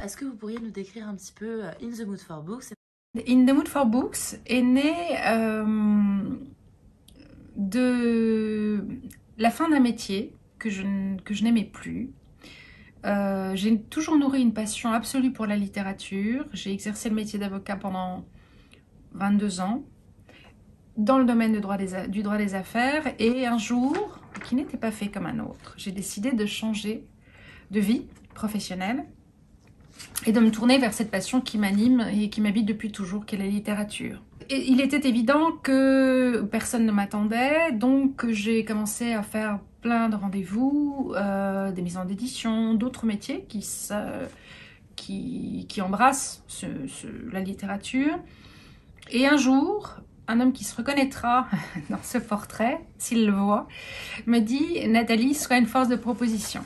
est-ce que vous pourriez nous décrire un petit peu In the Mood for Books? In the Mood for Books est né de la fin d'un métier que je n'aimais plus. J'ai toujours nourri une passion absolue pour la littérature. J'ai exercé le métier d'avocat pendant 22 ans dans le domaine du droit des affaires, et un jour, qui n'était pas fait comme un autre, j'ai décidé de changer de vie professionnelle et de me tourner vers cette passion qui m'anime et qui m'habite depuis toujours, qui est la littérature. Et il était évident que personne ne m'attendait, donc j'ai commencé à faire plein de rendez-vous, des maisons d'édition, d'autres métiers qui embrassent la littérature. Et un jour, un homme qui se reconnaîtra dans ce portrait, s'il le voit, me dit « Nathalie, sois une force de proposition ».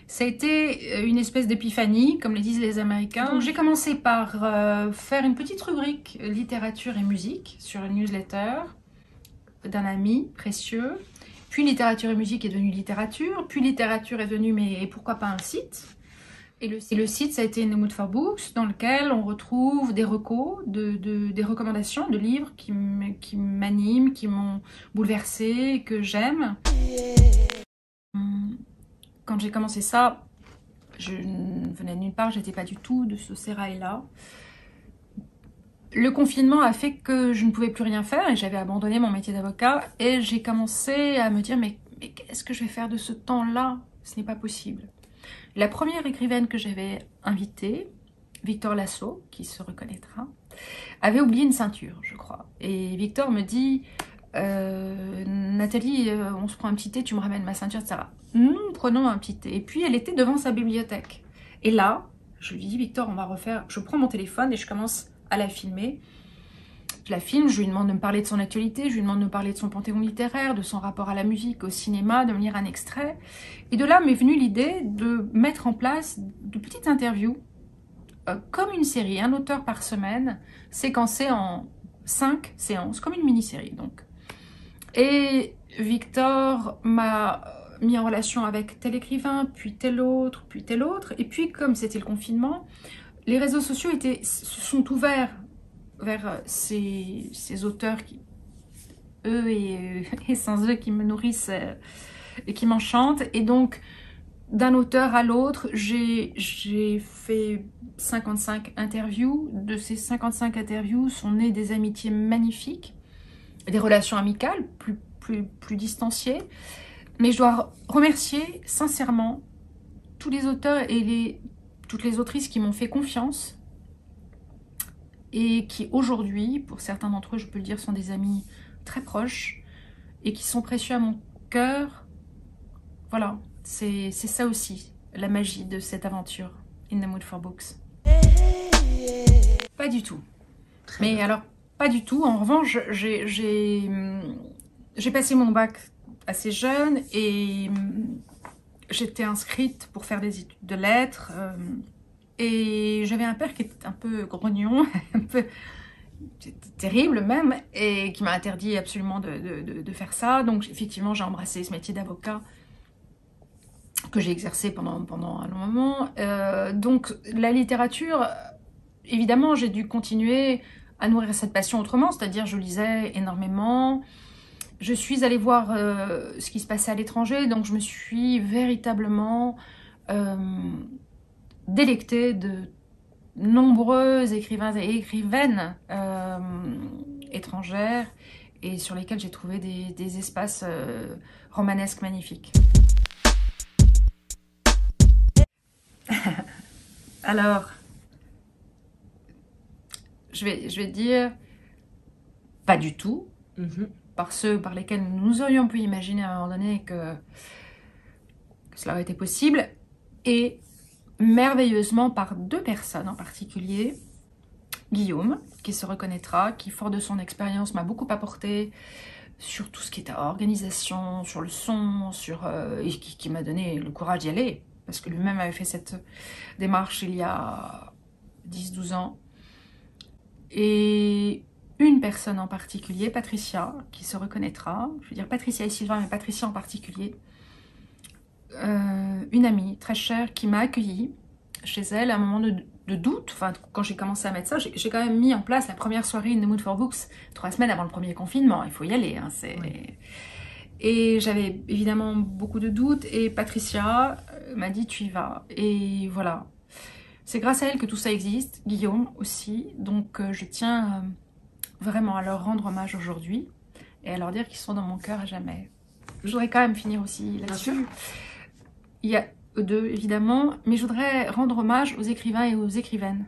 Ça a été une espèce d'épiphanie, comme le disent les Américains. Donc j'ai commencé par faire une petite rubrique littérature et musique sur une newsletter d'un ami précieux. Puis littérature et musique est devenu littérature. Puis littérature est devenu, mais pourquoi pas un site? Et le site, ça a été In the Mood for Books, dans lequel on retrouve des recos, des recommandations de livres qui m'animent, qui m'ont bouleversée, que j'aime. Quand j'ai commencé ça, je ne venais de nulle part, j'étais pas du tout de ce sérail-là. Le confinement a fait que je ne pouvais plus rien faire et j'avais abandonné mon métier d'avocat, et j'ai commencé à me dire mais qu'est-ce que je vais faire de ce temps-là? Ce n'est pas possible. La première écrivaine que j'avais invitée, Victor Lasso, qui se reconnaîtra, avait oublié une ceinture, je crois. Et Victor me dit Nathalie, on se prend un petit thé, tu me ramènes ma ceinture, etc. Nous prenons un petit thé. Et puis elle était devant sa bibliothèque. Et là, je lui dis Victor, on va refaire. Je prends mon téléphone et je commence à la filmer. Je la filme, je lui demande de me parler de son actualité, je lui demande de me parler de son panthéon littéraire, de son rapport à la musique, au cinéma, de me lire un extrait. Et de là m'est venue l'idée de mettre en place de petites interviews, comme une série, un auteur par semaine, séquencé en 5 séances, comme une mini-série donc. Et Victor m'a mis en relation avec tel écrivain, puis tel autre, et puis comme c'était le confinement, les réseaux sociaux se sont ouverts vers ces auteurs qui, eux et sans eux, qui me nourrissent et qui m'enchantent. Et donc, d'un auteur à l'autre, j'ai fait 55 interviews. De ces 55 interviews sont nées des amitiés magnifiques, des relations amicales plus distanciées. Mais je dois remercier sincèrement tous les auteurs et toutes les autrices qui m'ont fait confiance et qui aujourd'hui, pour certains d'entre eux, je peux le dire, sont des amis très proches et qui sont précieux à mon cœur. Voilà, c'est ça aussi, la magie de cette aventure, In the Mood for Books. Pas du tout. Mais bien. Alors, pas du tout. En revanche, j'ai passé mon bac assez jeune et j'étais inscrite pour faire des études de lettres. Et j'avais un père qui était un peu grognon, un peu terrible même, et qui m'a interdit absolument de faire ça. Donc effectivement, j'ai embrassé ce métier d'avocat que j'ai exercé pendant un long moment. Donc la littérature, évidemment, j'ai dû continuer à nourrir cette passion autrement, c'est-à-dire je lisais énormément. Je suis allée voir ce qui se passait à l'étranger, donc je me suis véritablement délectée de nombreux écrivains et écrivaines étrangères, et sur lesquels j'ai trouvé des espaces romanesques magnifiques. Alors, je vais dire pas du tout, par ceux par lesquels nous aurions pu imaginer à un moment donné que cela aurait été possible, et merveilleusement par 2 personnes en particulier. Guillaume, qui se reconnaîtra, qui fort de son expérience m'a beaucoup apporté sur tout ce qui était organisation, sur le son, et qui m'a donné le courage d'y aller, parce que lui-même avait fait cette démarche il y a 10-12 ans. Et une personne en particulier, Patricia, qui se reconnaîtra, je veux dire Patricia et Sylvain, mais Patricia en particulier, une amie très chère qui m'a accueillie chez elle, à un moment de doute. Enfin, quand j'ai commencé à mettre ça, j'ai quand même mis en place la première soirée In the Mood for Books 3 semaines avant le premier confinement. Il faut y aller, hein, Oui. Et j'avais évidemment beaucoup de doutes, et Patricia m'a dit tu y vas. Et voilà. C'est grâce à elle que tout ça existe, Guillaume aussi. Donc je tiens vraiment à leur rendre hommage aujourd'hui et à leur dire qu'ils sont dans mon cœur à jamais. Je voudrais quand même finir aussi là-dessus. Il y a eux deux, évidemment, mais je voudrais rendre hommage aux écrivains et aux écrivaines.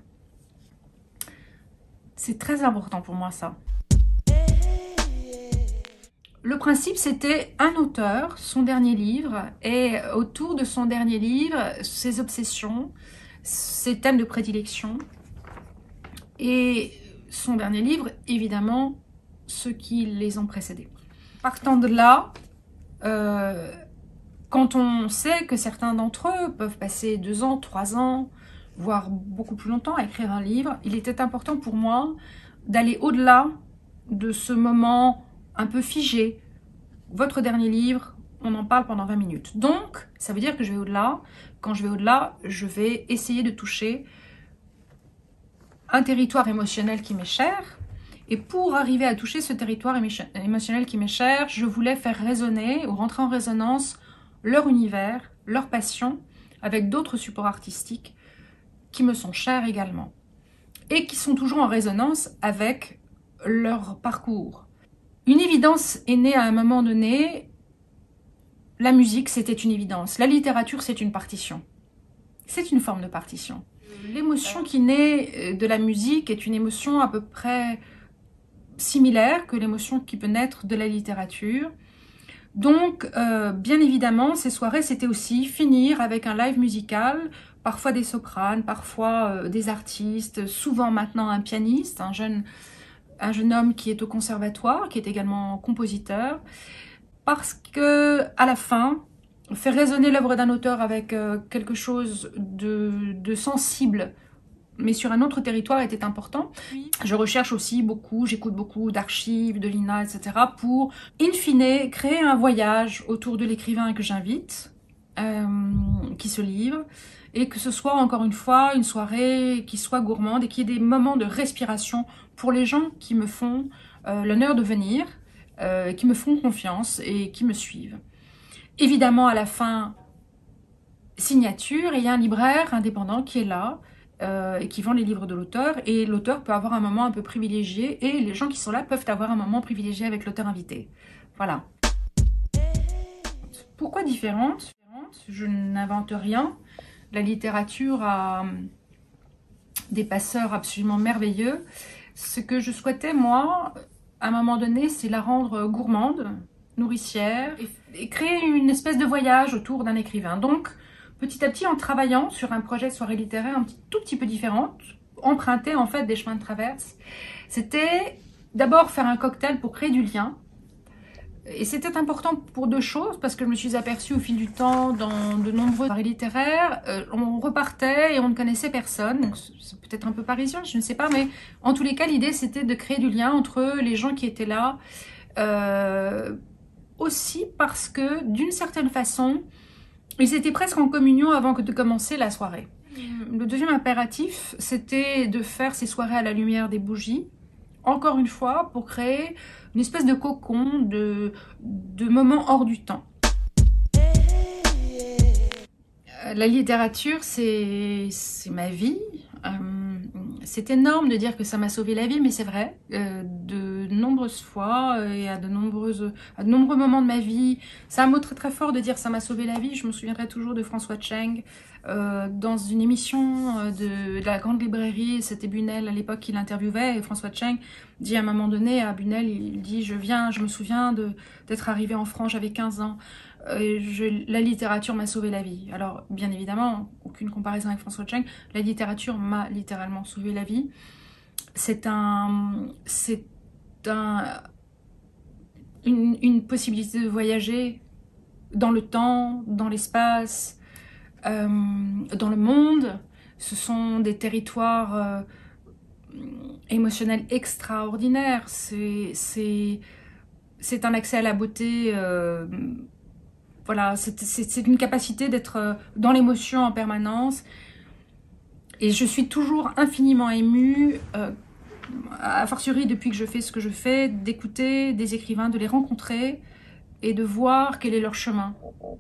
C'est très important pour moi, ça. Le principe, c'était un auteur, son dernier livre, et autour de son dernier livre, ses obsessions, ses thèmes de prédilection, et son dernier livre, évidemment, ceux qui les ont précédés. Partant de là, quand on sait que certains d'entre eux peuvent passer 2 ans, 3 ans, voire beaucoup plus longtemps à écrire un livre, il était important pour moi d'aller au-delà de ce moment un peu figé. Votre dernier livre, on en parle pendant 20 minutes. Donc, ça veut dire que je vais au-delà. Quand je vais au-delà, je vais essayer de toucher un territoire émotionnel qui m'est cher. Et pour arriver à toucher ce territoire émotionnel qui m'est cher, je voulais faire résonner ou rentrer en résonance leur univers, leur passion, avec d'autres supports artistiques qui me sont chers également. Et qui sont toujours en résonance avec leur parcours. Une évidence est née à un moment donné. La musique, c'était une évidence. La littérature, c'est une partition. C'est une forme de partition. L'émotion qui naît de la musique est une émotion à peu près similaire que l'émotion qui peut naître de la littérature. Donc, bien évidemment, ces soirées, c'était aussi finir avec un live musical, parfois des sopranes, parfois des artistes, souvent maintenant un pianiste, un jeune homme qui est au conservatoire, qui est également compositeur, parce que à la fin, faire résonner l'œuvre d'un auteur avec quelque chose de sensible, mais sur un autre territoire, était important. Je recherche aussi beaucoup, j'écoute beaucoup d'archives, de l'INA, etc. pour, in fine, créer un voyage autour de l'écrivain que j'invite, qui se livre, et que ce soit, encore une fois, une soirée qui soit gourmande et qui ait des moments de respiration pour les gens qui me font l'honneur de venir, qui me font confiance et qui me suivent. Évidemment, à la fin, signature, et il y a un libraire indépendant qui est là, et qui vend les livres de l'auteur, et l'auteur peut avoir un moment un peu privilégié, et les gens qui sont là peuvent avoir un moment privilégié avec l'auteur invité. Voilà. Pourquoi différente? Je n'invente rien. La littérature a des passeurs absolument merveilleux. Ce que je souhaitais, moi, à un moment donné, c'est la rendre gourmande, nourricière, et créer une espèce de voyage autour d'un écrivain. Donc, petit à petit, en travaillant sur un projet de soirée littéraire tout petit peu différente, emprunter en fait des chemins de traverse, c'était d'abord faire un cocktail pour créer du lien. Et c'était important pour 2 choses, parce que je me suis aperçue au fil du temps, dans de nombreuses soirées littéraires, on repartait et on ne connaissait personne. Donc c'est peut-être un peu parisien, je ne sais pas, mais en tous les cas, l'idée c'était de créer du lien entre les gens qui étaient là. Aussi parce que, d'une certaine façon, ils étaient presque en communion avant de commencer la soirée. Le deuxième impératif, c'était de faire ces soirées à la lumière des bougies, encore une fois, pour créer une espèce de cocon, de moments hors du temps. La littérature, c'est ma vie. C'est énorme de dire que ça m'a sauvé la vie, mais c'est vrai. De nombreuses fois et à de nombreux moments de ma vie, c'est un mot très très fort de dire ça m'a sauvé la vie. Je me souviendrai toujours de François Cheng dans une émission de la Grande Librairie. C'était Bunel à l'époque qui l'interviewait, et François Cheng dit à un moment donné à Bunel, il dit je me souviens d'être arrivé en France, j'avais 15 ans. La littérature m'a sauvé la vie. Alors, bien évidemment, aucune comparaison avec François Cheng, la littérature m'a littéralement sauvé la vie. C'est une possibilité de voyager dans le temps, dans l'espace, dans le monde. Ce sont des territoires émotionnels extraordinaires. C'est un accès à la beauté. Voilà, c'est une capacité d'être dans l'émotion en permanence. Et je suis toujours infiniment émue, a fortiori depuis que je fais ce que je fais, d'écouter des écrivains, de les rencontrer et de voir quel est leur chemin.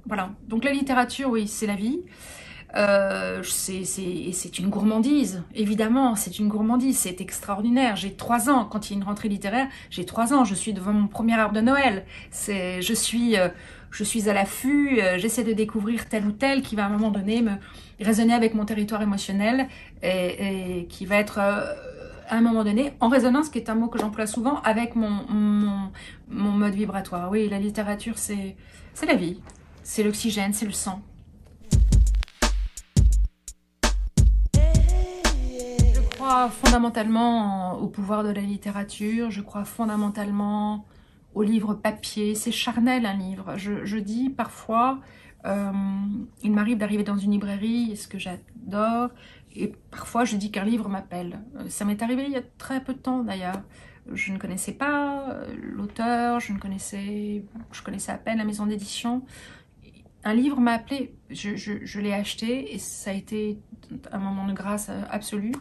Voilà. Donc la littérature, oui, c'est la vie. C'est une gourmandise, évidemment, c'est une gourmandise, c'est extraordinaire. J'ai 3 ans, quand il y a une rentrée littéraire, j'ai 3 ans, je suis devant mon premier arbre de Noël. Je suis à l'affût, j'essaie de découvrir tel ou tel qui va à un moment donné me résonner avec mon territoire émotionnel et qui va être à un moment donné en résonance, qui est un mot que j'emploie souvent, avec mon mode vibratoire. Oui, la littérature, c'est la vie, c'est l'oxygène, c'est le sang. Je crois fondamentalement au pouvoir de la littérature, je crois fondamentalement au livre papier. C'est charnel un livre. Je dis parfois, il m'arrive d'arriver dans une librairie, ce que j'adore, et parfois je dis qu'un livre m'appelle. Ça m'est arrivé il y a très peu de temps d'ailleurs. Je ne connaissais pas l'auteur, je connaissais à peine la maison d'édition. Un livre m'a appelé, je l'ai acheté et ça a été un moment de grâce absolue.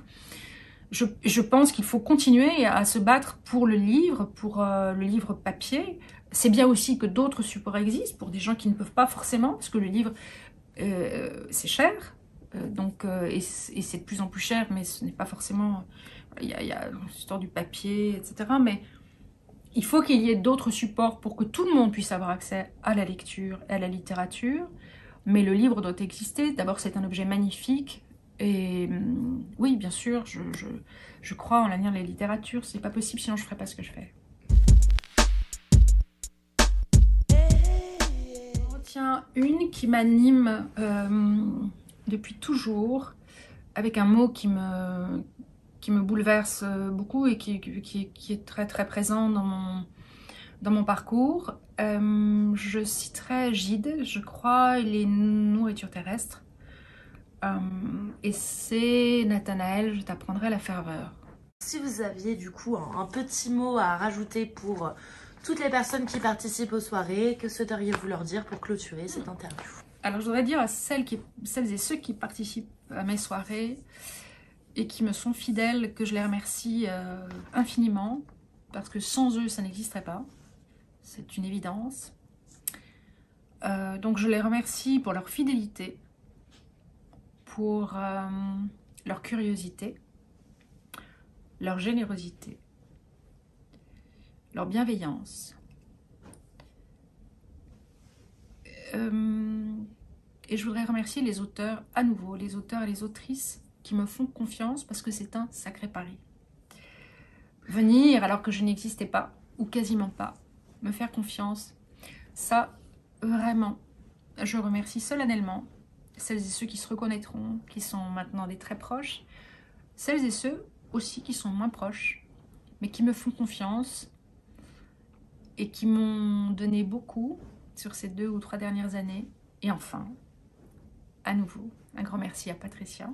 Je pense qu'il faut continuer à se battre pour le livre papier. C'est bien aussi que d'autres supports existent pour des gens qui ne peuvent pas forcément, parce que le livre, c'est cher, et c'est de plus en plus cher, mais ce n'est pas forcément... Il y a l'histoire du papier, etc. Mais il faut qu'il y ait d'autres supports pour que tout le monde puisse avoir accès à la lecture et à la littérature. Mais le livre doit exister. D'abord, c'est un objet magnifique. Et oui, bien sûr, je crois en l'avenir de la littérature. C'est pas possible, sinon je ne ferais pas ce que je fais. Je retiens une qui m'anime depuis toujours, avec un mot qui me bouleverse beaucoup et qui est très très présent dans mon parcours. Je citerai Gide, je crois, les nourritures terrestres. Et c'est Nathanaël, je t'apprendrai la ferveur. Si vous aviez du coup un petit mot à rajouter pour toutes les personnes qui participent aux soirées, que souhaiteriez-vous leur dire pour clôturer cette interview? Alors je voudrais dire à celles et ceux qui participent à mes soirées et qui me sont fidèles que je les remercie infiniment, parce que sans eux ça n'existerait pas, c'est une évidence. Donc je les remercie pour leur fidélité, pour leur curiosité, leur générosité, leur bienveillance. Et je voudrais remercier les auteurs, à nouveau, les auteurs et les autrices qui me font confiance, parce que c'est un sacré pari. Venir alors que je n'existais pas, ou quasiment pas, me faire confiance, ça, vraiment, je remercie solennellement celles et ceux qui se reconnaîtront, qui sont maintenant des très proches, celles et ceux aussi qui sont moins proches, mais qui me font confiance et qui m'ont donné beaucoup sur ces 2 ou 3 dernières années. Et enfin, à nouveau, un grand merci à Patricia.